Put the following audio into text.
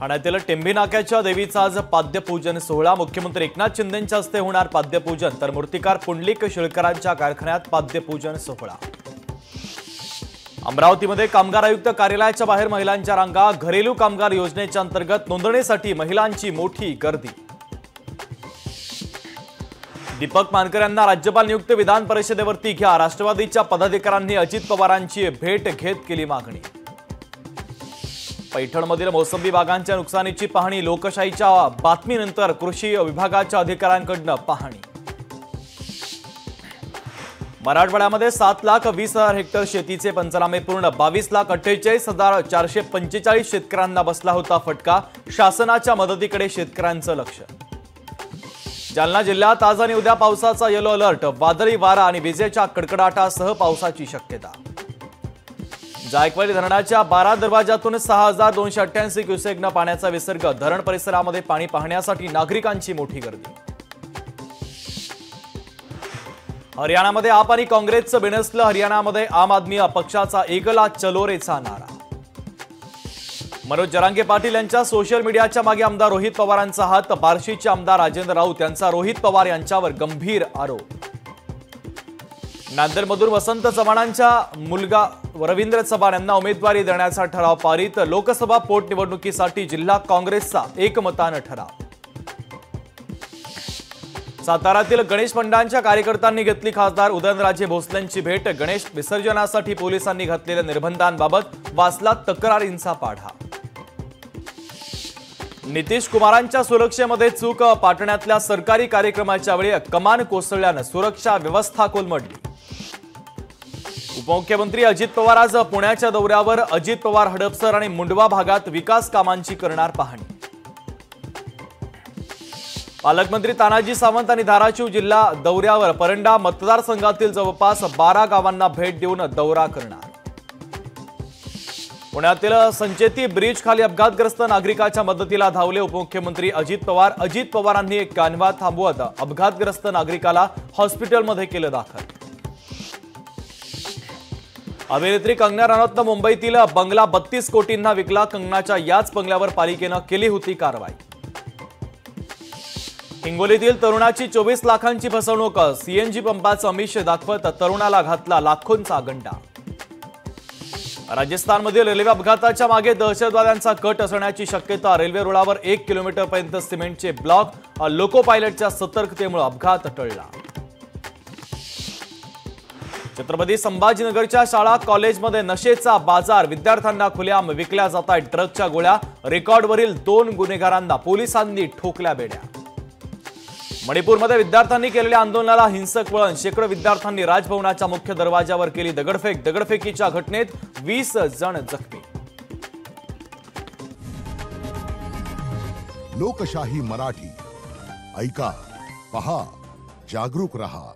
ठाण्यातील टेंभी नाक्याच्या देवीचा आज पाद्यपूजन सोहळा। मुख्यमंत्री एकनाथ शिंदेंच्या हस्ते होणार पाद्यपूजन, तर मूर्तिकार पुंडलिक शिळकरांच्या कारखान्यात पाद्यपूजन सोहळा। अमरावतीमध्ये कामगार आयुक्त कार्यालयाच्या बाहेर महिलांच्या रांगा। घरेलू कामगार योजनेच्या अंतर्गत नोंदणीसाठी महिलांची मोठी गर्दी। दीपक मानकर यांना राज्यपाल नियुक्त, विधान परिषदेवरती घ्या। राष्ट्रवादीच्या पदाधिकाऱ्यांनी अजित पवारांची भेट घेत केली मागणी। पैठणमधील मोसंबी बागांच्या नुकसानीची पाहणी। लोकशाहीच्या बातमीनंतर कृषी विभागाच्या अधिकाऱ्यांकडून पाहणी। मराठवाड्यामध्ये 7,20,000 हेक्टर शेतीचे पंचनामे पूर्ण। 22,48,445 शेतकऱ्यांना बसला होता फटका। शासनाच्या मदतीकडे शेतकऱ्यांचं लक्ष। जालना जिल्ह्यात आज आणि उद्या पावसाचा येलो अलर्ट। वादळी वारा आणि विजेच्या कडकडाटासह पावसाची शक्यता। जायकवाडी धरणाच्या 12 दरवाजातून 6,288 क्युसेक्न पाण्याचा विसर्ग। धरण परिसरामध्ये पाणी पाहण्यासाठी नागरिकांची मोठी गर्दी। हरियाणामध्ये आप आणि काँग्रेसचं बिनसलं। हरियाणामध्ये आम आदमी पक्षाचा एकला चलोरेचा नारा। मनोज जरांगे पाटील यांच्या सोशल मीडियाच्या मागे आमदार रोहित पवारांचा हात। बार्शीचे आमदार राजेंद्र राऊत यांचा रोहित पवार यांच्यावर गंभीर आरोप। नांदेडमधून वसंत चव्हाणांच्या मुलगा रवींद्र चव्हाण यांना उमेदवारी देण्याचा ठराव पारित। लोकसभा पोटनिवडणुकीसाठी जिल्हा काँग्रेसचा एकमतानं ठराव। साताऱ्यातील गणेश मंडळांच्या कार्यकर्त्यांनी घेतली खासदार उदयनराजे भोसलेंची भेट। गणेश विसर्जनासाठी पोलिसांनी घातलेल्या निर्बंधांबाबत वाचला तक्रारींचा पाढा। नितीश कुमारांच्या सुरक्षेमध्ये चूक। पाटण्यातल्या सरकारी कार्यक्रमाच्या वेळी कमान कोसळल्यानं सुरक्षा व्यवस्था कोलमडली। उपमुख्यमंत्री अजित पवार आज पुण्याच्या दौऱ्यावर। अजित पवार हडपसर आणि मुंडवा भागात विकास कामांची करणार पाहणी। पालकमंत्री तानाजी सावंत आणि धाराशिव जिल्हा दौऱ्यावर। परंडा मतदारसंघातील जवळपास 12 गावांना भेट देऊन दौरा करणार। पुण्यातील संचेती ब्रिज खाली अपघातग्रस्त नागरिकाच्या मदतीला धावले उपमुख्यमंत्री अजित पवार। अजित पवारांनी एक कॅनव्हा थांबवत अपघातग्रस्त नागरिकाला हॉस्पिटलमध्ये केलं दाखल। अभिनेत्री कंगना रनौतनं मुंबईतील बंगला 32 कोटींना विकला। कंगनाच्या याच बंगल्यावर पालिकेनं केली होती कारवाई। हिंगोलीतील तरुणाची 24 लाखांची फसवणूक। सीएनजी पंपाचं आमिष दाखवत तरुणाला घातला लाखोंचा गंडा। राजस्थानमधील रेल्वे अपघाताच्या मागे दहशतवाद्यांचा कट असण्याची शक्यता। रेल्वे रुळावर 1 किलोमीटरपर्यंत सिमेंटचे ब्लॉक। लोको पायलटच्या सतर्कतेमुळे अपघात टळला। छत्रपती संभाजीनगरच्या शाळा कॉलेजमध्ये नशेचा बाजार। विद्यार्थ्यांना खुलेआम विकल्या जात आहेत ड्रगच्या गोळ्या। रेकॉर्डवरील 2 गुन्हेगारांना पोलिसांनी ठोकल्या बेड्या। मणिपूरमध्ये विद्यार्थ्यांनी केलेल्या आंदोलनाला हिंसक वळण। शेकडो विद्यार्थ्यांनी राजभवनाच्या मुख्य दरवाजावर केली दगडफेक। दगडफेकीच्या घटनेत 20 जण जखमी। लोकशाही मराठी ऐका, पहा, जागरूक रहा।